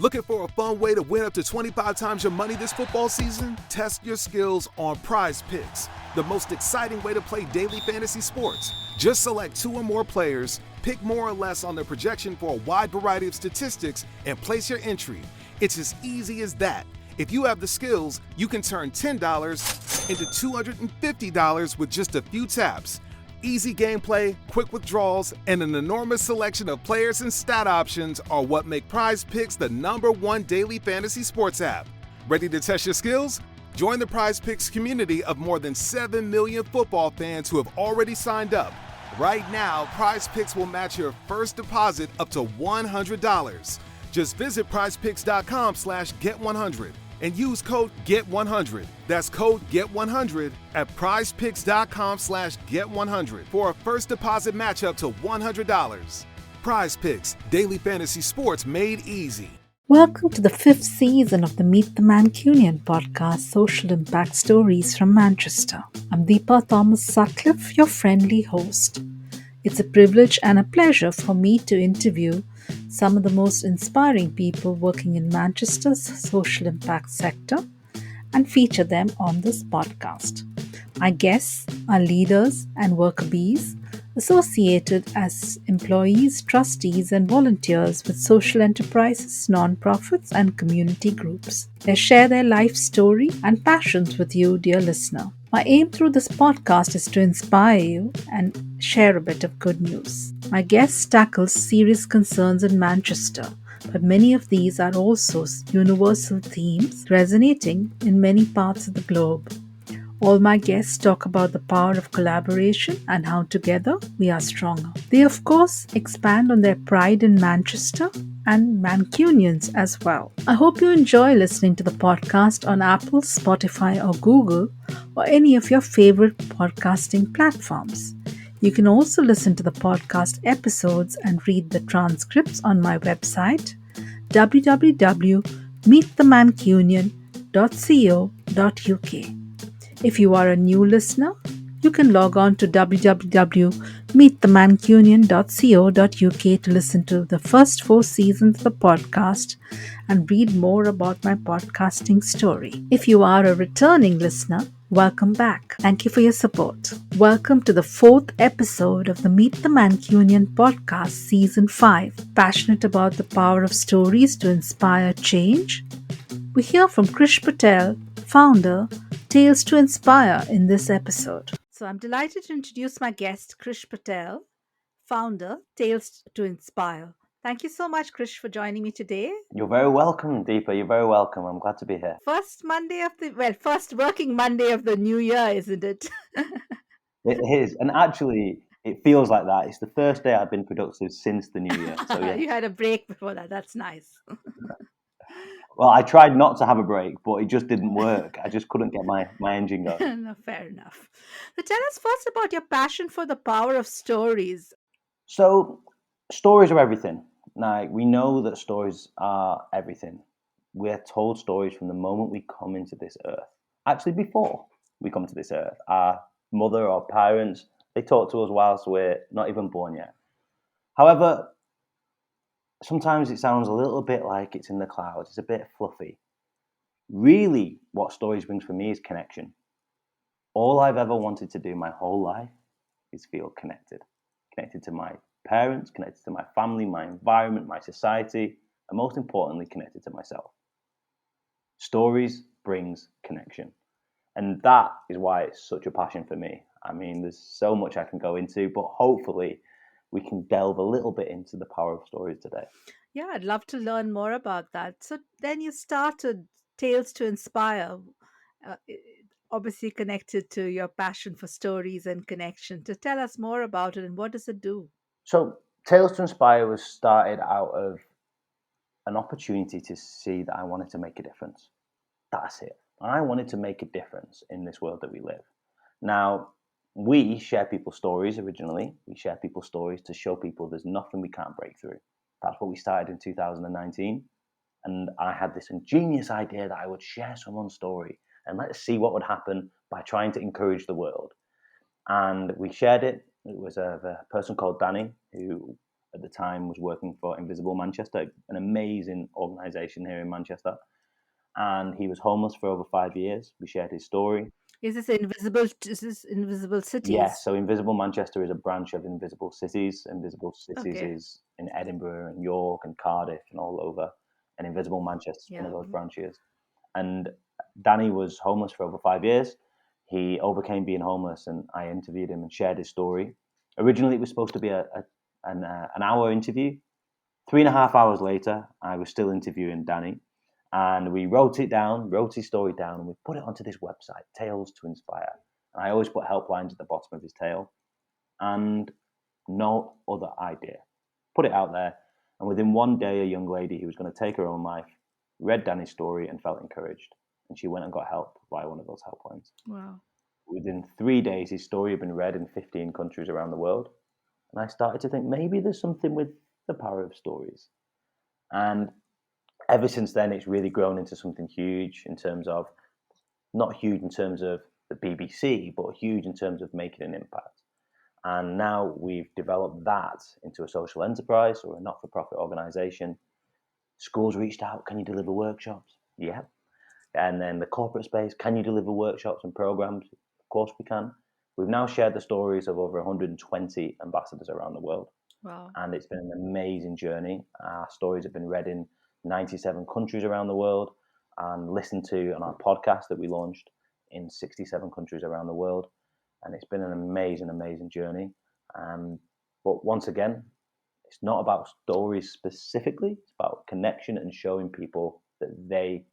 Looking for a fun way to win up to 25 times your money this football season? Test your skills on Prize Picks, the most exciting way to play daily fantasy sports. Just select 2 or more players, pick more or less on their projection for a wide variety of statistics, and place your entry. It's as easy as that. If you have the skills, you can turn $10 into $250 with just a few taps. Easy gameplay, quick withdrawals, and an enormous selection of players and stat options are what make Prize Picks the #1 daily fantasy sports app. Ready to test your skills? Join the Prize Picks community of more than 7 million football fans who have already signed up. Right now, Prize Picks will match your first deposit up to $100. Just visit prizepicks.com/get100 and use code GET100. That's code GET100 at prizepicks.com/get100 for a first deposit match up to $100. Prize Picks, daily fantasy sports made easy. Welcome to the 5th season of the Meet the Mancunian podcast, Social Impact Stories from Manchester. I'm Deepa Thomas Sutcliffe, your friendly host. It's a privilege and a pleasure for me to interview some of the most inspiring people working in Manchester's social impact sector and feature them on this podcast. My guests are leaders and worker bees associated as employees, trustees, and volunteers with social enterprises, non-profits, and community groups. They share their life story and passions with you, dear listener. My aim through this podcast is to inspire you and share a bit of good news. My guests tackle serious concerns in Manchester, but many of these are also universal themes resonating in many parts of the globe. All my guests talk about the power of collaboration and how together we are stronger. They, of course, expand on their pride in Manchester and Mancunians as well. I hope you enjoy listening to the podcast on Apple, Spotify, or Google, or any of your favorite podcasting platforms. You can also listen to the podcast episodes and read the transcripts on my website, www.meetthemancunian.co.uk. If you are a new listener, you can log on to www.meetthemancunian.co.uk to listen to the first 4 seasons of the podcast and read more about my podcasting story. If you are a returning listener, welcome back. Thank you for your support. Welcome to the 4th episode of the Meet the Mancunian podcast, Season 5. Passionate about the power of stories to inspire change? We hear from Krish Patel, founder, Tales to Inspire, in this episode. So I'm delighted to introduce my guest, Krish Patel, founder, Tales to Inspire. Thank you so much, Krish, for joining me today. You're very welcome, Deepa. You're very welcome. I'm glad to be here. First working Monday of the new year, isn't it? It is. And actually, it feels like that. It's the first day I've been productive since the new year. So, yeah. You had a break before that. That's nice. Well, I tried not to have a break, but it just didn't work. I just couldn't get my engine going. No, fair enough. So tell us first about your passion for the power of stories. So, stories are everything. Now, we know that stories are everything. We're told stories from the moment we come into this earth. Actually, before we come to this earth, our mother or parents, they talk to us whilst we're not even born yet. However, sometimes it sounds a little bit like it's in the clouds. It's a bit fluffy. Really, what stories brings for me is connection. All I've ever wanted to do my whole life is feel connected. Connected to my parents, connected to my family, my environment, my society, and most importantly, connected to myself. Stories brings connection. And that is why it's such a passion for me. I mean, there's so much I can go into, but hopefully we can delve a little bit into the power of stories today. Yeah, I'd love to learn more about that. So then you started Tales to Inspire, obviously connected to your passion for stories and connection. To tell us more about it and what does it do? So, Tales to Inspire was started out of an opportunity to see that I wanted to make a difference. That's it. I wanted to make a difference in this world that we live. Now, we share people's stories originally. We share people's stories to show people there's nothing we can't break through. That's what we started in 2019. And I had this ingenious idea that I would share someone's story and let's see what would happen by trying to encourage the world. And we shared it. It was a person called Danny who at the time was working for Invisible Manchester, an amazing organisation here in Manchester. And he was homeless for over 5 years. We shared his story. Is this invisible? Is this Invisible Yeah, Cities? so Invisible Manchester is a branch of Invisible Cities. Invisible Cities Okay. is in Edinburgh and York and Cardiff and all over. And Invisible Manchester is one of Yeah. those branches. And Danny was homeless for over 5 years. He overcame being homeless, and I interviewed him and shared his story. Originally, it was supposed to be an hour interview. 3.5 hours later, I was still interviewing Danny, and we wrote his story down, and we put it onto this website, Tales to Inspire. And I always put helplines at the bottom of his tale, and no other idea. Put it out there, and within one day, a young lady who was going to take her own life read Danny's story and felt encouraged, and she went and got help via one of those helplines. Wow. Within 3 days, his story had been read in 15 countries around the world, and I started to think maybe there's something with the power of stories. And ever since then, it's really grown into something huge in terms of, not huge in terms of the BBC, but huge in terms of making an impact. And now we've developed that into a social enterprise or a not-for-profit organization. Schools reached out, can you deliver workshops? Yeah. And then the corporate space, can you deliver workshops and programs? Of course we can. We've now shared the stories of over 120 ambassadors around the world. Wow. And it's been an amazing journey. Our stories have been read in 97 countries around the world and listened to on our podcast that we launched in 67 countries around the world. And it's been an amazing, amazing journey. But once again, it's not about stories specifically. It's about connection and showing people that they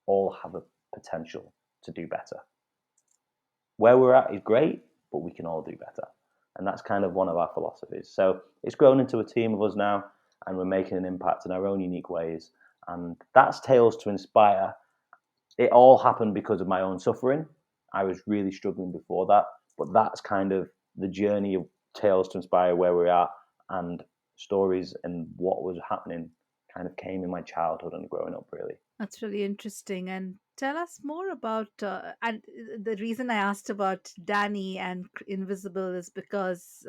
all have a potential to do better. Where we're at is great, but we can all do better. And that's kind of one of our philosophies. So it's grown into a team of us now, and we're making an impact in our own unique ways. And that's Tales to Inspire. It all happened because of my own suffering. I was really struggling before that, but that's kind of the journey of Tales to Inspire, where we're at, and stories and what was happening kind of came in my childhood and growing up, really. That's really interesting. And tell us more about. And the reason I asked about Danny and Invisible is because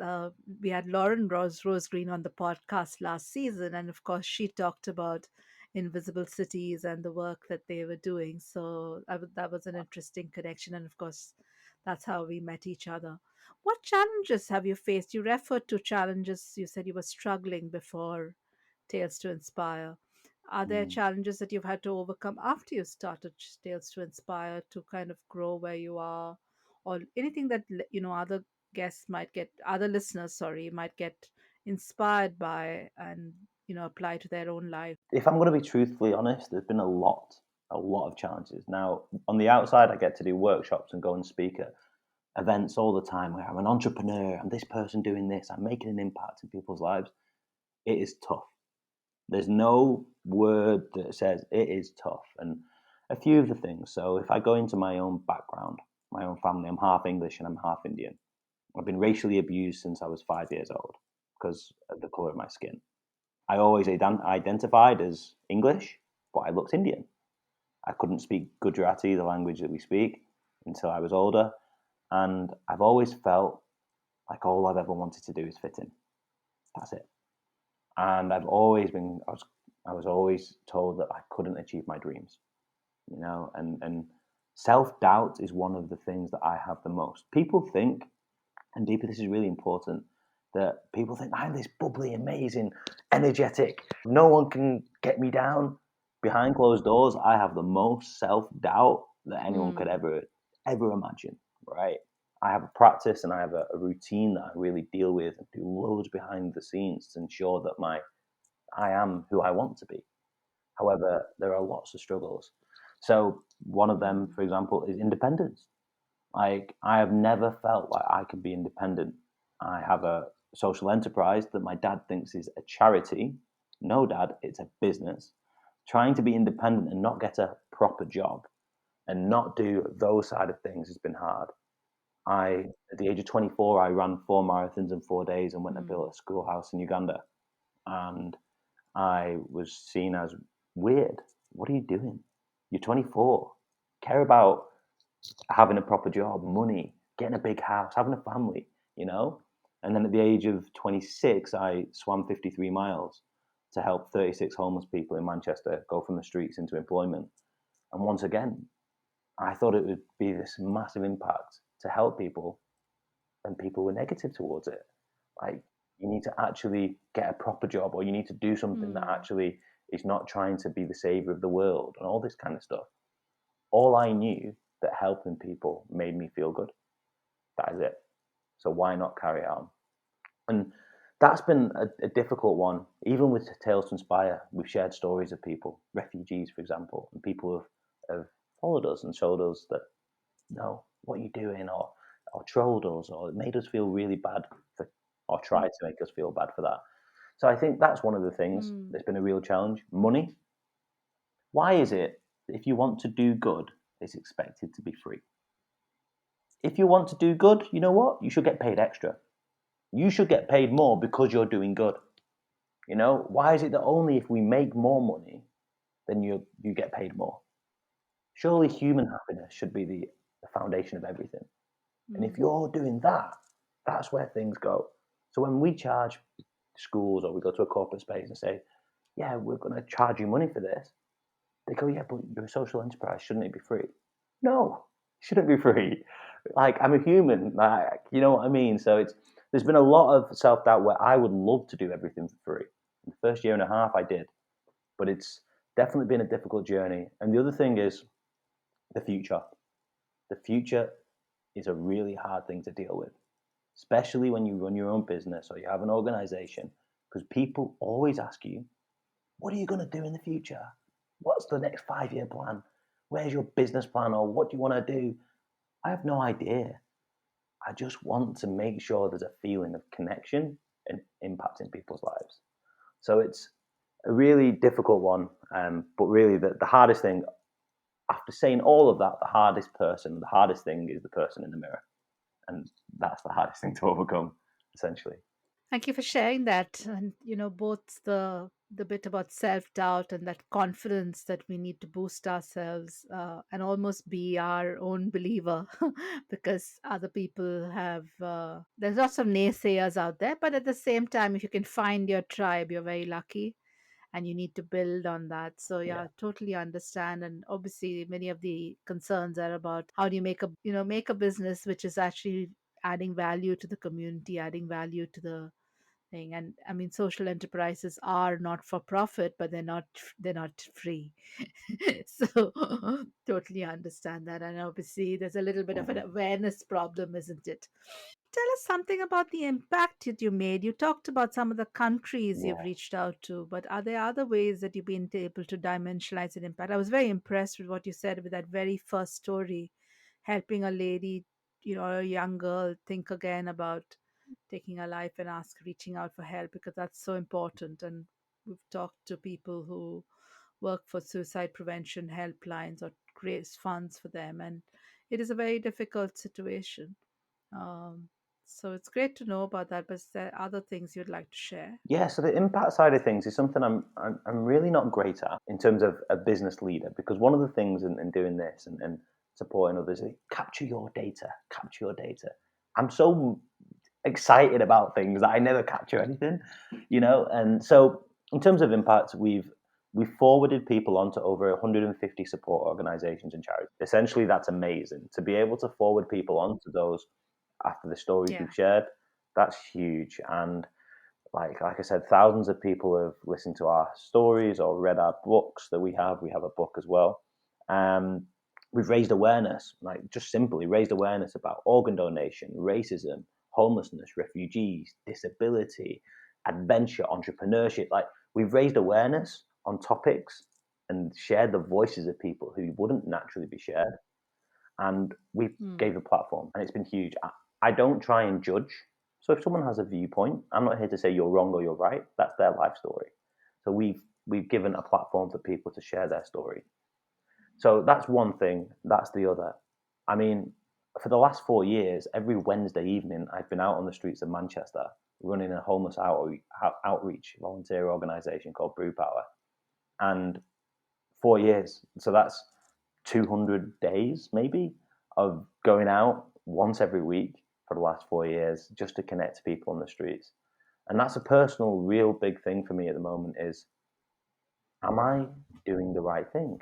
we had Lauren Rose Green on the podcast last season, and of course, she talked about Invisible Cities and the work that they were doing. So that was an interesting connection, and of course, that's how we met each other. What challenges have you faced? You referred to challenges. You said you were struggling before Tales to Inspire. Are there Mm. challenges that you've had to overcome after you started Tales to Inspire to kind of grow where you are, or anything that other guests might get, other listeners, sorry, might get inspired by and apply to their own life? If I'm going to be truthfully honest, there's been a lot of challenges. Now, on the outside, I get to do workshops and go and speak at events all the time where I'm an entrepreneur, I'm this person doing this, I'm making an impact in people's lives. It is tough. There's no word that says it is tough. And a few of the things. So if I go into my own background, my own family, I'm half English and I'm half Indian. I've been racially abused since I was 5 years old because of the color of my skin. I always identified as English, but I looked Indian. I couldn't speak Gujarati, the language that we speak, until I was older. And I've always felt like all I've ever wanted to do is fit in. That's it. And I was always told that I couldn't achieve my dreams, and self-doubt is one of the things that I have the most. People think, and Deepa, this is really important, that people think I'm this bubbly, amazing, energetic, no one can get me down. Behind closed doors, I have the most self-doubt that anyone could ever imagine, right? I have a practice and I have a routine that I really deal with and do loads behind the scenes to ensure that I am who I want to be. However, there are lots of struggles. So one of them, for example, is independence. Like, I have never felt like I can be independent. I have a social enterprise that my dad thinks is a charity. No, Dad, it's a business. Trying to be independent and not get a proper job and not do those side of things has been hard. At the age of 24, I ran 4 marathons in 4 days and went and built a schoolhouse in Uganda. And I was seen as weird. What are you doing? You're 24. Care about having a proper job, money, getting a big house, having a family, you know? And then at the age of 26, I swam 53 miles to help 36 homeless people in Manchester go from the streets into employment. And once again, I thought it would be this massive impact to help people, and people were negative towards it. Like, you need to actually get a proper job, or you need to do something that actually is not trying to be the savior of the world and all this kind of stuff. All I knew that helping people made me feel good. That is it. So why not carry on? And that's been a difficult one. Even with Tales to Inspire, we've shared stories of people, refugees, for example, and people have followed us and showed us that, no, what are you doing? Or trolled us, or made us feel really bad for, or tried to make us feel bad for that. So I think that's one of the things that's been a real challenge. Money. Why is it that if you want to do good, it's expected to be free? If you want to do good, you know what? You should get paid extra. You should get paid more because you're doing good. You know, why is it that only if we make more money, then you get paid more? Surely human happiness should be the foundation of everything. And if you're doing that, that's where things go. So when we charge schools, or we go to a corporate space and say, yeah, we're going to charge you money for this, they go, yeah, but you're a social enterprise. Shouldn't it be free? No, it shouldn't be free. Like, I'm a human. Like, you know what I mean? So there's been a lot of self-doubt where I would love to do everything for free. In the first year and a half, I did. But it's definitely been a difficult journey. And the other thing is the future. The future is a really hard thing to deal with, especially when you run your own business or you have an organization, because people always ask you, what are you going to do in the future? What's the next 5-year plan? Where's your business plan? Or what do you want to do? I have no idea. I just want to make sure there's a feeling of connection and impact in people's lives. So it's a really difficult one. But really the hardest thing, after saying all of that, the hardest thing is the person in the mirror. And that's the hardest thing to overcome, essentially. Thank you for sharing that. And both the bit about self-doubt and that confidence that we need to boost ourselves, and almost be our own believer, because other people have there's lots of naysayers out there, but at the same time, if you can find your tribe, you're very lucky, and you need to build on that. So yeah, Yeah. totally understand. And obviously many of the concerns are about how do you make a business which is actually adding value to the community, adding value to the thing. And I mean, social enterprises are not for profit, but they're not free. So totally understand that. And obviously there's a little bit of an Mhm. awareness problem, isn't it? Tell us something about the impact that you made. You talked about some of the countries you've Yeah. reached out to, but are there other ways that you've been able to dimensionalize an impact? I was very impressed with what you said with that very first story, helping a lady, a young girl, think again about taking her life and reaching out for help, because that's so important. And we've talked to people who work for suicide prevention helplines or raise funds for them, and it is a very difficult situation. um, so it's great to know about that, but is there other things you'd like to share? Yeah, so the impact side of things is something I'm really not great at in terms of a business leader, because one of the things in doing this and supporting others is capture your data, capture your data. I'm so excited about things that I never capture anything, And so in terms of impact, we've forwarded people onto over 150 support organizations and charities. Essentially, that's amazing to be able to forward people onto those after the stories Yeah. we've shared. That's huge. And like I said, thousands of people have listened to our stories or read our books that we have. We have a book as well. Um, we've raised awareness, like just simply raised awareness about organ donation, racism, homelessness, refugees, disability, adventure, entrepreneurship. Like, we've raised awareness on topics and shared the voices of people who wouldn't naturally be shared. And we Hmm. gave a platform, and it's been huge. I don't try and judge. So if someone has a viewpoint, I'm not here to say you're wrong or you're right. That's their life story. So we've given a platform for people to share their story. So that's one thing. That's the other. I mean, for the last 4 years, every Wednesday evening, I've been out on the streets of Manchester running a homeless outreach volunteer organisation called Brew Power. And 4 years. So that's 200 days, maybe, of going out once every week for the last 4 years, just to connect to people on the streets. And that's a personal, real big thing for me at the moment is, am I doing the right thing?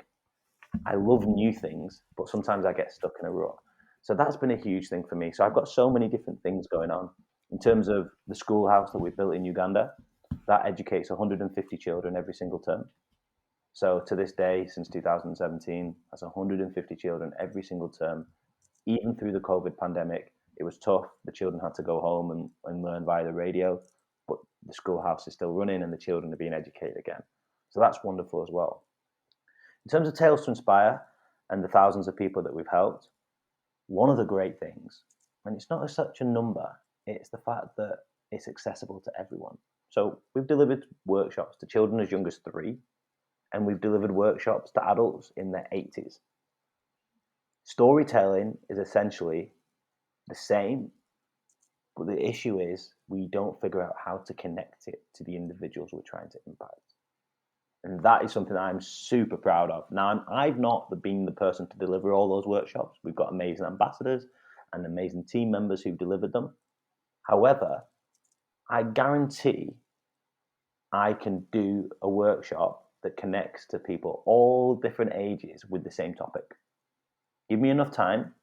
I love new things, but sometimes I get stuck in a rut. So that's been a huge thing for me. So I've got so many different things going on. In terms of the schoolhouse that we built in Uganda, that educates 150 children every single term. So to this day, since 2017, that's 150 children every single term. Even through the COVID pandemic, it was tough. The children had to go home and learn via the radio, but the schoolhouse is still running and the children are being educated again. So that's wonderful as well. In terms of Tales to Inspire and the thousands of people that we've helped, one of the great things, and it's not such a number, it's the fact that it's accessible to everyone. So we've delivered workshops to children as young as 3, and we've delivered workshops to adults in their 80s. Storytelling is essentially the same, but the issue is we don't figure out how to connect it to the individuals we're trying to impact. And that is something I'm super proud of. Now, I've not been the person to deliver all those workshops. We've got amazing ambassadors and amazing team members who've delivered them. However, I guarantee I can do a workshop that connects to people all different ages with the same topic. Give me enough time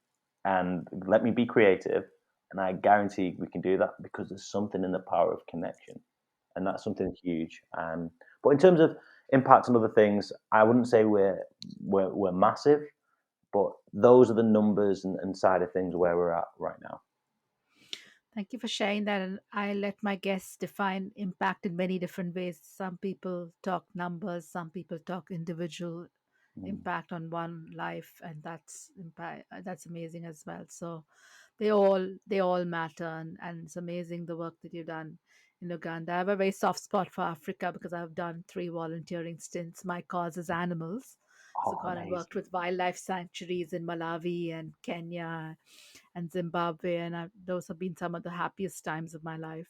and let me be creative, and I guarantee we can do that because there's something in the power of connection, and that's something huge. But in terms of impact on other things, I wouldn't say we're massive, but those are the numbers and side of things where we're at right now. Thank you for sharing that. And I let my guests define impact in many different ways. Some people talk numbers, some people talk individual impact on one life, and that's impact. That's amazing as well. So they all matter, and it's amazing the work that you've done in Uganda. I have a very soft spot for Africa because I've done 3 volunteering stints. My cause is animals. So Oh, gone and worked amazing. with wildlife sanctuaries in Malawi and Kenya and Zimbabwe, and those have been some of the happiest times of my life.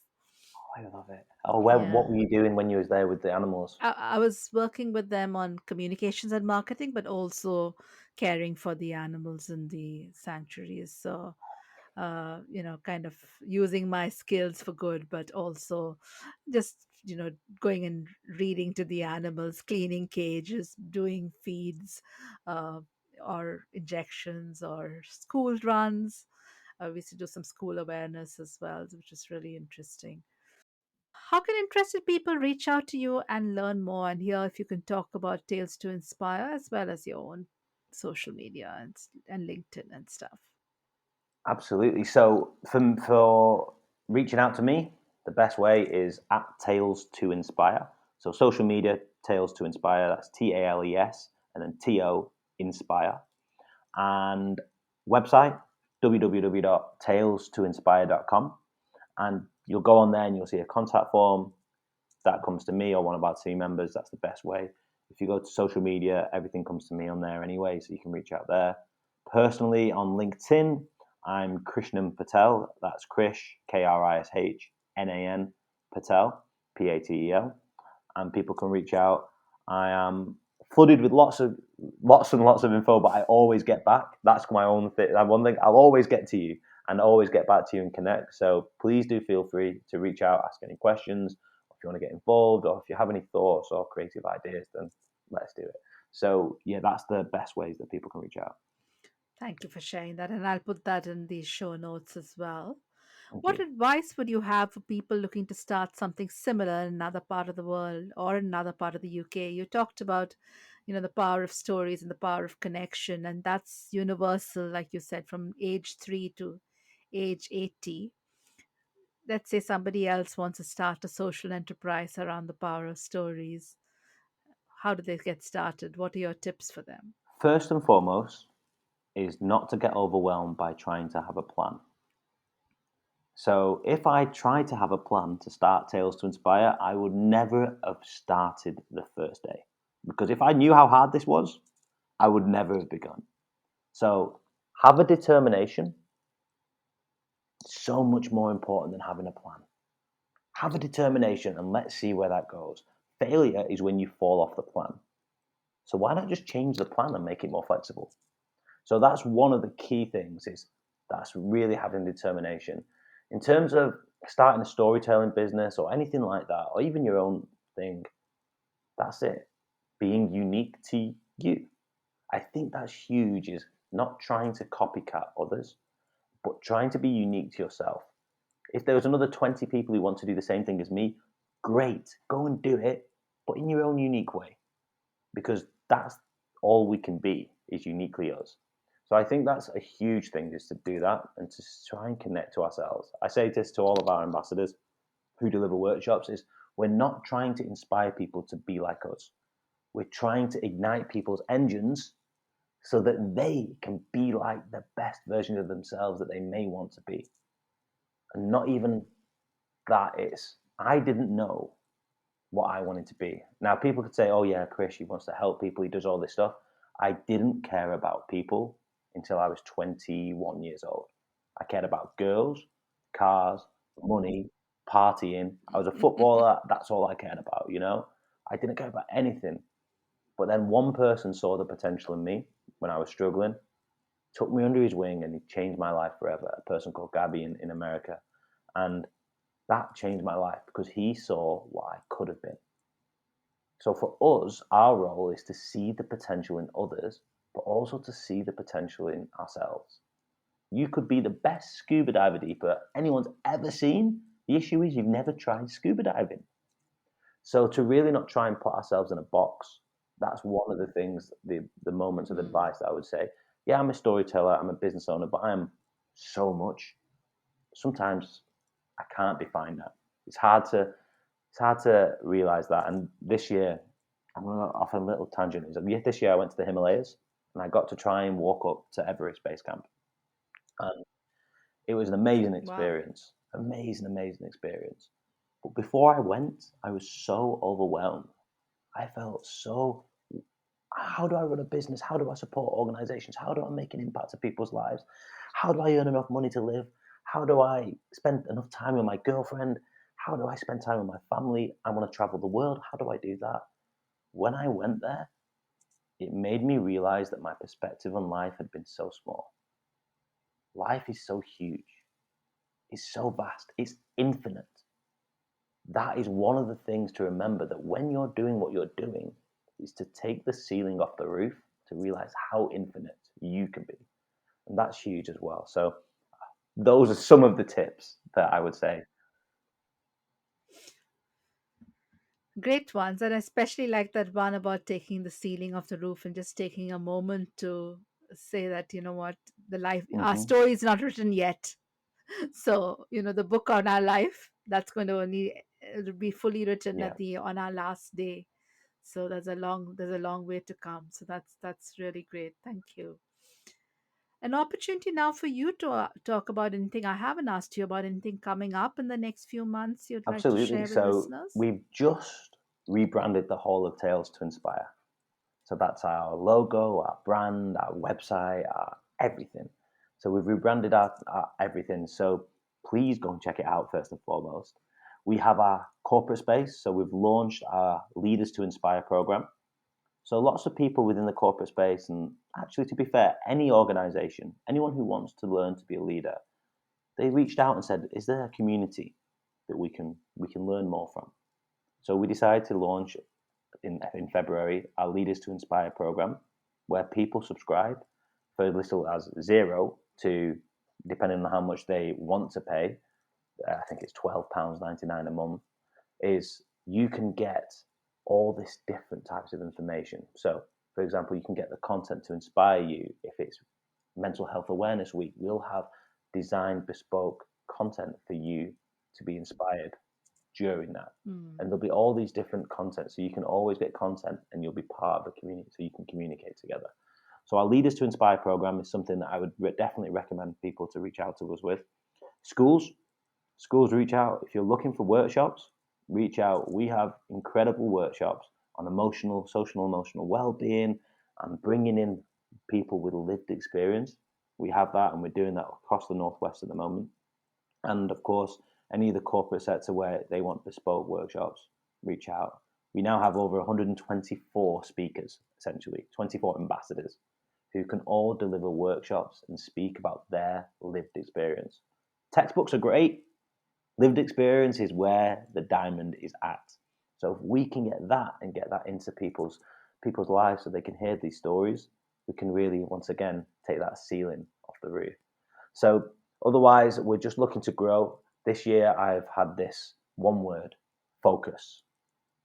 Oh, I love it. Oh, what Yeah. were you doing when you was there with the animals? I was working with them on communications and marketing, but also caring for the animals in the sanctuaries. So, kind of using my skills for good, but also just, going and reading to the animals, cleaning cages, doing feeds, uh, or injections or school runs. We used to do some school awareness as well, which is really interesting. How can interested people reach out to you and learn more? And here, if you can talk about Tales to Inspire as well as your own social media and LinkedIn and stuff. Absolutely. So for reaching out to me, the best way is at Tales to Inspire. So social media, Tales to Inspire. That's TALES and then TO Inspire. And website www.talestoinspire.com. And you'll go on there and you'll see a contact form that comes to me or one of our team members. That's the best way. If you go to social media, everything comes to me on there anyway, so you can reach out there. Personally, on LinkedIn, I'm Krishnan Patel. That's Krish, KRISHNAN, Patel, Patel. And people can reach out. I am flooded with lots and lots of info, but I always get back. That's my own thing. One thing, I'll always get to you and always get back to you and connect. So please do feel free to reach out, ask any questions, if you want to get involved, or if you have any thoughts or creative ideas, then let's do it. So yeah, that's the best ways that people can reach out. Thank you for sharing that. And I'll put that in the show notes as well. Thank What you. advice would you have for people looking to start something similar in another part of the world or in another part of the UK? You talked about, the power of stories and the power of connection, and that's universal, like you said, from age 3 to age 80. Let's say somebody else wants to start a social enterprise around the power of stories. How do they get started? What are your tips for them? First and foremost is not to get overwhelmed by trying to have a plan. So if I tried to have a plan to start Tales to Inspire, I would never have started the first day. Because if I knew how hard this was, I would never have begun. So have a determination. So much more important than having a plan. Have a determination and let's see where that goes. Failure is when you fall off the plan. So why not just change the plan and make it more flexible? So that's one of the key things is That's really having determination. In terms of starting a storytelling business or anything like that, or even your own thing, that's it. Being unique to you. I think that's huge, is not trying to copycat others, but trying to be unique to yourself. If there was another 20 people who want to do the same thing as me, great, go and do it, but in your own unique way, because that's all we can be, is uniquely us. So I think that's a huge thing, is to do that and to try and connect to ourselves. I say this to all of our ambassadors who deliver workshops, is we're not trying to inspire people to be like us. We're trying to ignite people's engines so that they can be like the best version of themselves that they may want to be. And not even that, it's, I didn't know what I wanted to be. Now, people could say, oh yeah, Krish, he wants to help people, he does all this stuff. I didn't care about people until I was 21 years old. I cared about girls, cars, money, partying. I was a footballer, that's all I cared about, you know? I didn't care about anything. But then one person saw the potential in me when I was struggling, took me under his wing, and he changed my life forever. A person called Gabby in America. And that changed my life because he saw what I could have been. So for us, our role is to see the potential in others, but also to see the potential in ourselves. You could be the best scuba diver deeper anyone's ever seen. The issue is you've never tried scuba diving. So to really not try and put ourselves in a box, that's one of the things, the moments of advice that I would say. Yeah, I'm a storyteller, I'm a business owner, but I am so much. Sometimes I can't define that. It's hard to realize that. And this year, I'm going to offer a little tangent. This year I went to the Himalayas and I got to try and walk up to Everest Base Camp. And it was an amazing experience. Wow. Amazing experience. But before I went, I was so overwhelmed. I felt so, how do I run a business? How do I support organizations? How do I make an impact to people's lives? How do I earn enough money to live? How do I spend enough time with my girlfriend? How do I spend time with my family? I want to travel the world. How do I do that? When I went there, it made me realize that my perspective on life had been so small. Life is so huge. It's so vast. It's infinite. That is one of the things to remember, that when you're doing what you're doing, is to take the ceiling off the roof to realize how infinite you can be. And that's huge as well. So those are some of the tips that I would say. Great ones, and I especially like that one about taking the ceiling off the roof and just taking a moment to say that, you know what, our story is not written yet. So, the book on our life, that's going to only be fully written on our last day. So there's a long way to come. So that's really great. Thank you. An opportunity now for you to talk about anything. I haven't asked you about anything coming up in the next few months you'd like to share with listeners. We've just rebranded the Hall of Tales to Inspire. So that's our logo, our brand, our website, our everything. So we've rebranded our everything. So please go and check it out first and foremost. We have our corporate space. So we've launched our Leaders to Inspire program. So lots of people within the corporate space, and actually, to be fair, any organization, anyone who wants to learn to be a leader, they reached out and said, is there a community that we can learn more from? So we decided to launch in February our Leaders to Inspire program, where people subscribe for as little as $0 to, depending on how much they want to pay, I think it's £12.99 a month, is you can get all this different types of information. So, for example, you can get the content to inspire you. If it's Mental Health Awareness Week, we'll have designed bespoke content for you to be inspired during that. And there'll be all these different content. So you can always get content and you'll be part of the community, so you can communicate together. So our Leaders to Inspire program is something that I would definitely recommend people to reach out to us with. Schools, reach out. If you're looking for workshops, reach out. We have incredible workshops on social emotional well-being, and bringing in people with lived experience. We have that, and we're doing that across the Northwest at the moment. And of course, any of the corporate sector where they want bespoke workshops, reach out. We now have over 124 speakers, essentially, 24 ambassadors who can all deliver workshops and speak about their lived experience. Textbooks are great. Lived experience is where the diamond is at. So if we can get that and get that into people's lives so they can hear these stories, we can really, once again, take that ceiling off the roof. So otherwise, we're just looking to grow. This year, I've had this one word: focus.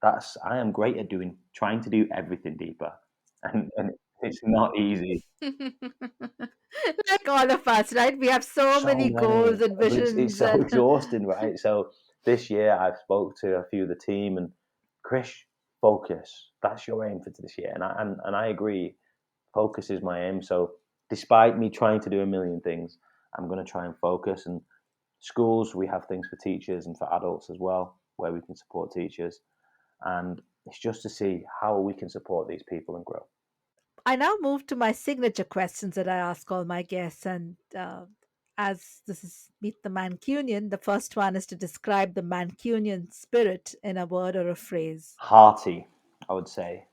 I am great at trying to do everything deeper, and it's not easy. Like all of us, right? We have so So many goals many, and but it's visions so and exhausting, right? So this year, I've spoke to a few of the team, and Krish, focus. That's your aim for this year, and I agree. Focus is my aim. So despite me trying to do a million things, I'm going to try and focus. And schools, we have things for teachers and for adults as well, where we can support teachers. And it's just to see how we can support these people and grow. I now move to my signature questions that I ask all my guests. And as this is Meet the Mancunian, the first one is to describe the Mancunian spirit in a word or a phrase. Hearty, I would say.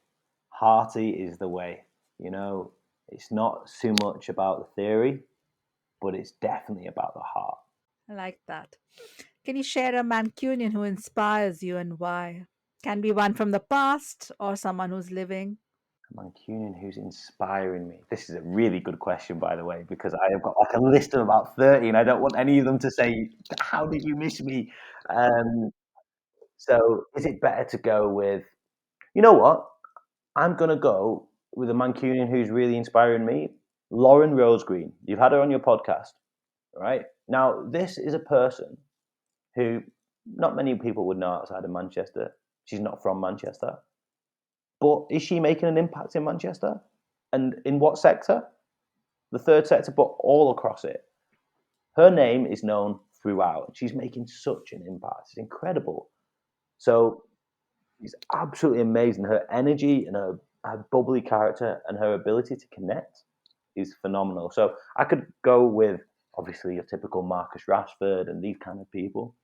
Hearty is the way. You know, it's not so much about the theory, but it's definitely about the heart. I like that. Can you share a Mancunian who inspires you and why? Can be one from the past or someone who's living. Mancunian who's inspiring me. This is a really good question, by the way, because I have got like a list of about 30 and I don't want any of them to say, how did you miss me? Um, so is it better to go with, you know what? I'm going to go with a Mancunian who's really inspiring me, Lauren Rosegreen. You've had her on your podcast, right? Now, this is a person who not many people would know outside of Manchester. She's not from Manchester. But is she making an impact in Manchester? And in what sector? The third sector, but all across it. Her name is known throughout. She's making such an impact. It's incredible. So it's absolutely amazing. Her energy and her bubbly character and her ability to connect is phenomenal. So I could go with obviously your typical Marcus Rashford and these kind of people.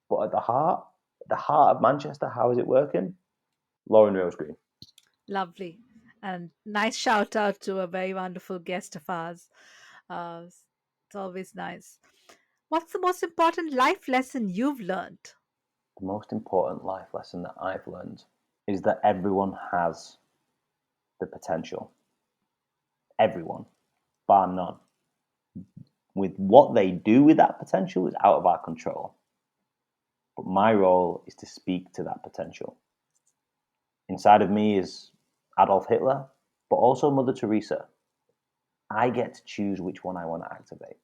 But at the heart of Manchester, how is it working? Lauren Rosegreen. Lovely. And nice shout out to a very wonderful guest of ours. It's always nice. What's the most important life lesson you've learned? The most important life lesson that I've learned is that everyone has the potential. Everyone, bar none. With what they do with that potential is out of our control. But my role is to speak to that potential. Inside of me is Adolf Hitler, but also Mother Teresa. I get to choose which one I want to activate.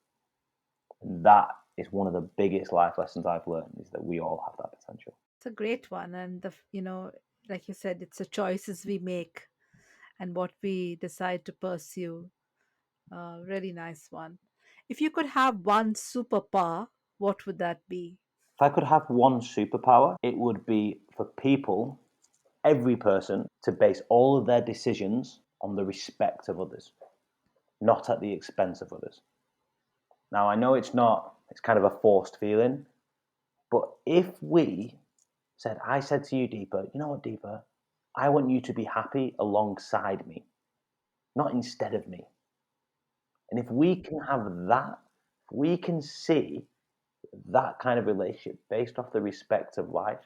And that is one of the biggest life lessons I've learned, is that we all have that potential. It's a great one. And, like you said, it's the choices we make and what we decide to pursue. Really nice one. If you could have one superpower, what would that be? If I could have one superpower, it would be for people, every person, to base all of their decisions on the respect of others, not at the expense of others. Now, I know it's kind of a forced feeling, but if I said to you, Deepa, you know what, Deepa, I want you to be happy alongside me, not instead of me. And if we can have that, we can see that kind of relationship based off the respect of life.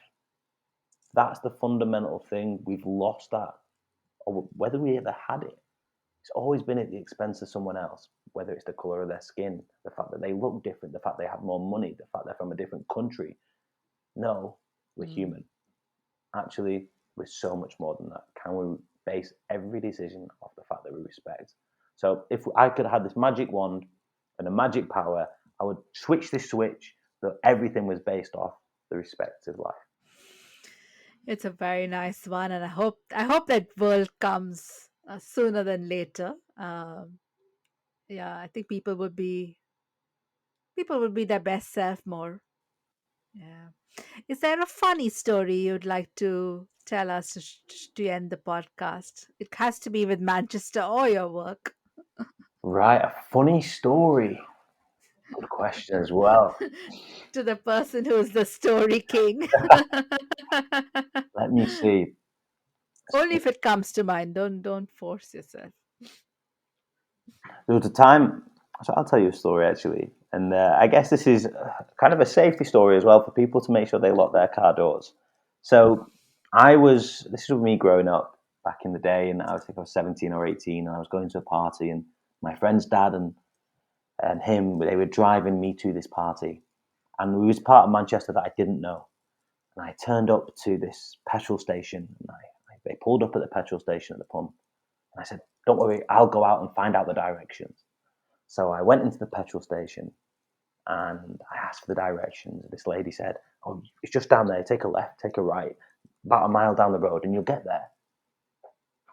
That's the fundamental thing. We've lost that, or whether we ever had it. It's always been at the expense of someone else, whether it's the color of their skin, the fact that they look different, the fact they have more money, the fact they're from a different country. No, we're human. Actually, we're so much more than that. Can we base every decision off the fact that we respect? So if I could have this magic wand and a magic power, I would switch this switch that everything was based off the respect of life. It's a very nice one, and I hope that world comes sooner than later. Yeah, I think people would be their best self more. Yeah. Is there a funny story you'd like to tell us to end the podcast? It has to be with Manchester or your work. Right, a funny story. Good question as well. To the person who's the story king. Let me see. Only if it comes to mind. Don't force yourself. There was a time, so I'll tell you a story actually, and I guess this is kind of a safety story as well for people to make sure they lock their car doors. So this was me growing up back in the day, and I think I was 17 or 18, and I was going to a party, and my friend's dad and him, they were driving me to this party, and we was part of Manchester that I didn't know. And I turned up to this petrol station, and they pulled up at the petrol station at the pump, and I said, "Don't worry, I'll go out and find out the directions." So I went into the petrol station and I asked for the directions. This lady said, "Oh, it's just down there. Take a left, take a right, about a mile down the road, and you'll get there."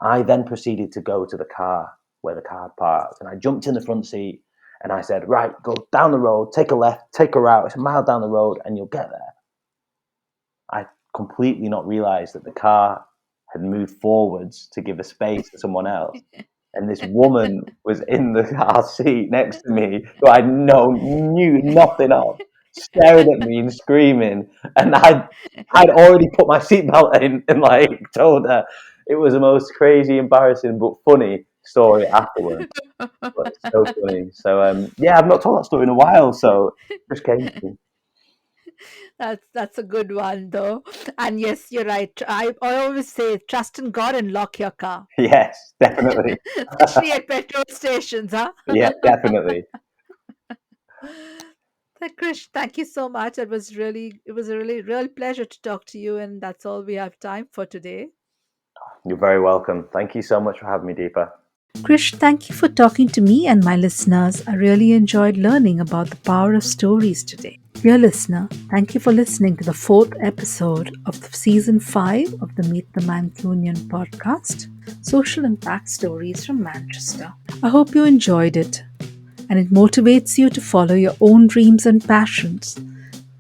I then proceeded to go to the car where the car had parked, and I jumped in the front seat and I said, "Right, go down the road, take a left, take a right. It's a mile down the road, and you'll get there." I completely not realized that the car had moved forwards to give a space to someone else. And this woman was in the car seat next to me who I knew nothing of, staring at me and screaming. And I'd already put my seatbelt in and like told her. It was the most crazy, embarrassing but funny story afterwards. But it's so funny. So yeah, I've not told that story in a while, so it just came to me. That's a good one though. And yes, you're right. I always say trust in God and lock your car. Yes, definitely. Especially at petrol stations, huh? Yeah, definitely. Krish, thank you so much. It was a really real pleasure to talk to you, and that's all we have time for today. You're very welcome. Thank you so much for having me, Deepa. Krish, thank you for talking to me and my listeners. I really enjoyed learning about the power of stories today. Dear listener, thank you for listening to the fourth episode of the season 5 of the Meet the Mancunian podcast, Social Impact Stories from Manchester. I hope you enjoyed it and it motivates you to follow your own dreams and passions.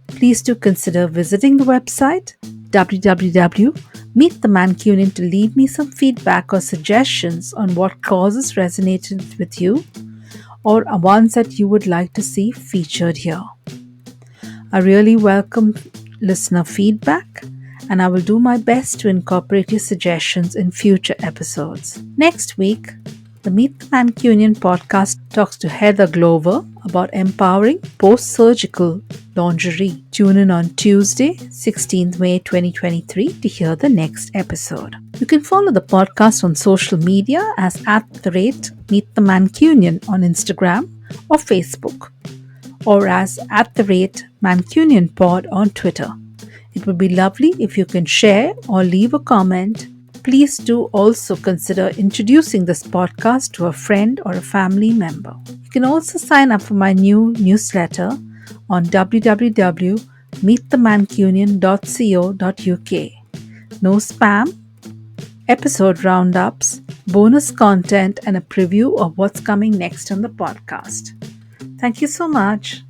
Please do consider visiting the website www.meetthemancunian to leave me some feedback or suggestions on what causes resonated with you or ones that you would like to see featured here. I really welcome listener feedback and I will do my best to incorporate your suggestions in future episodes. Next week, the Meet the Mancunian podcast talks to Heather Glover about empowering post-surgical lingerie. Tune in on Tuesday, 16th May 2023 to hear the next episode. You can follow the podcast on social media as @Meet the Mancunian on Instagram or Facebook, or as @Mancunian Pod on Twitter. It would be lovely if you can share or leave a comment. Please do also consider introducing this podcast to a friend or a family member. You can also sign up for my new newsletter on www.meetthemancunian.co.uk. No spam, episode roundups, bonus content, and a preview of what's coming next on the podcast. Thank you so much.